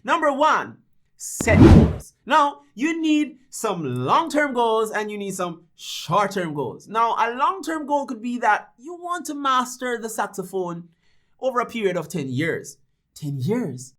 Number one, set goals. Now, you need some long-term goals and you need some short-term goals. Now, a long-term goal could be that you want to master the saxophone over a period of 10 years. 10 years.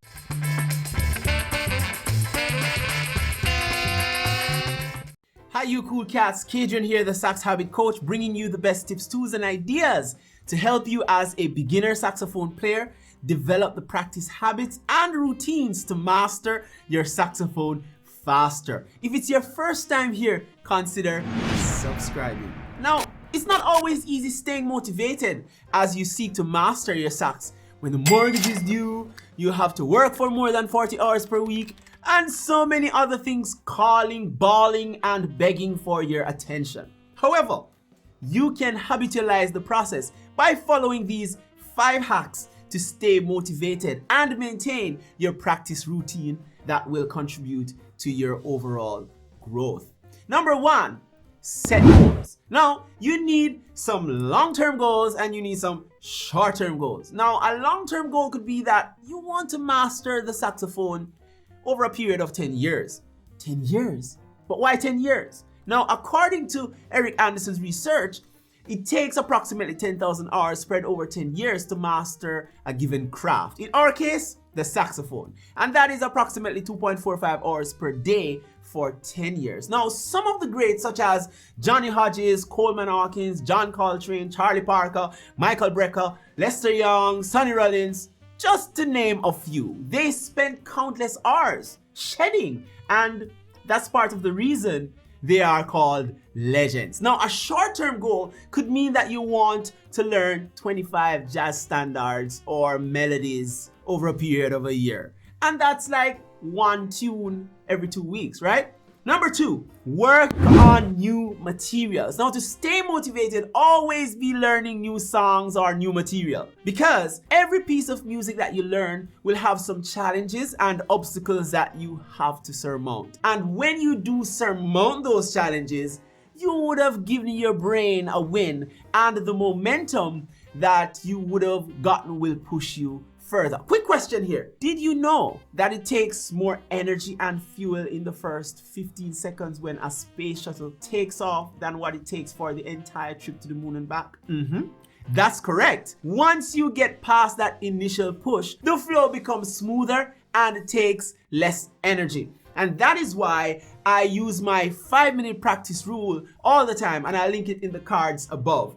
Hi, you cool cats. Kadrian here, the Sax Habit Coach, bringing you the best tips, tools, and ideas to help you as a beginner saxophone player develop the practice habits and routines to master your saxophone faster. If it's your first time here, consider subscribing. Now, it's not always easy staying motivated as you seek to master your sax. When the mortgage is due, you have to work for more than 40 hours per week, and so many other things calling, bawling, and begging for your attention. However, you can habitualize the process by following these 5 hacks to stay motivated and maintain your practice routine that will contribute to your overall growth. Number one, set goals. Now, you need some long-term goals and you need some short-term goals. Now, a long-term goal could be that you want to master the saxophone over a period of 10 years. 10 years? But why 10 years? Now, according to Eric Anderson's research, it takes approximately 10,000 hours spread over 10 years to master a given craft. In our case, the saxophone. And that is approximately 2.45 hours per day for 10 years. Now, some of the greats such as Johnny Hodges, Coleman Hawkins, John Coltrane, Charlie Parker, Michael Brecker, Lester Young, Sonny Rollins, just to name a few, they spent countless hours shedding, and that's part of the reason they are called legends. Now, a short-term goal could mean that you want to learn 25 jazz standards or melodies over a period of a year. And that's like one tune every 2 weeks, right? Number two, work on new materials. Now, to stay motivated, always be learning new songs or new material, because every piece of music that you learn will have some challenges and obstacles that you have to surmount. And when you do surmount those challenges, you would have given your brain a win, and the momentum that you would have gotten will push you further. Quick question here. Did you know that it takes more energy and fuel in the first 15 seconds when a space shuttle takes off than what it takes for the entire trip to the moon and back? That's correct. Once you get past that initial push, the flow becomes smoother and it takes less energy. And that is why I use my 5-minute practice rule all the time, and I'll link it in the cards above.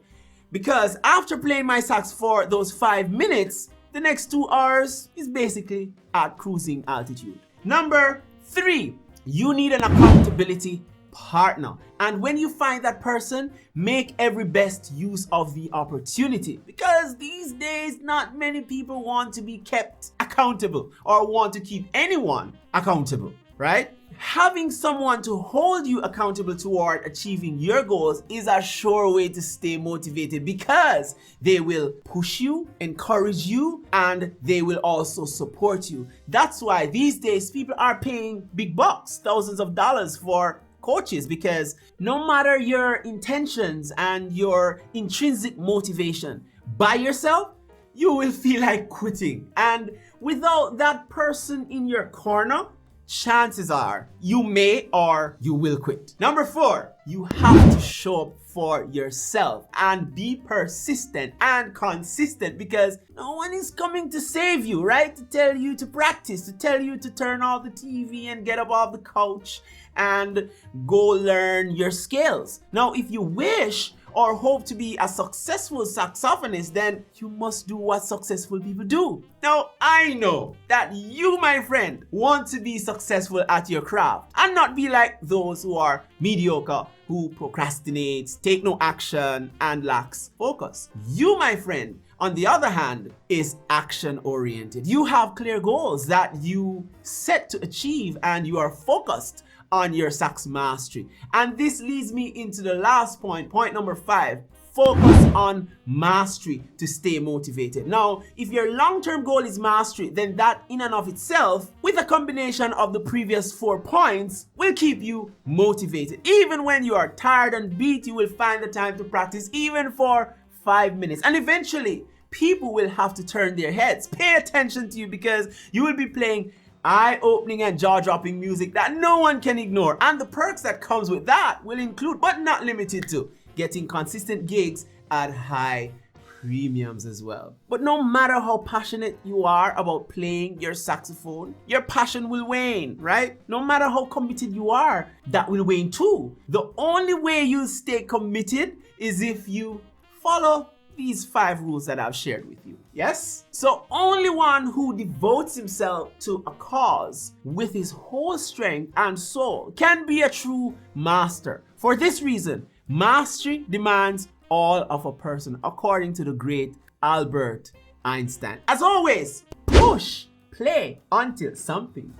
Because after playing my sax for those 5 minutes, the next 2 hours is basically at cruising altitude. Number 3, you need an accountability partner. And when you find that person, make every best use of the opportunity. Because these days, not many people want to be kept accountable or want to keep anyone accountable, right? Having someone to hold you accountable toward achieving your goals is a sure way to stay motivated, because they will push you, encourage you, and they will also support you. That's why these days people are paying big bucks, thousands of dollars for coaches, because no matter your intentions and your intrinsic motivation, by yourself, you will feel like quitting. And without that person in your corner, chances are you may or you will quit. Number 4, you have to show up for yourself and be persistent and consistent, because no one is coming to save you, right? To tell you to practice, to tell you to turn off the TV and get up off the couch and go learn your skills. Now, if you wish or hope to be a successful saxophonist, then you must do what successful people do. Now, I know that you, my friend, want to be successful at your craft and not be like those who are mediocre, who procrastinates, take no action, and lacks focus. You, my friend, on the other hand, is action-oriented. You have clear goals that you set to achieve, and you are focused on your sax mastery. And this leads me into the last point, point number 5. Focus on mastery to stay motivated. Now, if your long-term goal is mastery, then that in and of itself, with a combination of the previous 4 points, will keep you motivated. Even when you are tired and beat, you will find the time to practice, even for 5 minutes. And eventually, people will have to turn their heads, pay attention to you, because you will be playing eye-opening and jaw-dropping music that no one can ignore. And the perks that comes with that will include, but not limited to, getting consistent gigs at high premiums as well. But no matter how passionate you are about playing your saxophone, your passion will wane, right? No matter how committed you are, that will wane too. The only way you stay committed is if you follow these 5 rules that I've shared with you. Yes? So only one who devotes himself to a cause with his whole strength and soul can be a true master. For this reason, mastery demands all of a person, according to the great Albert Einstein. As always, push, play until something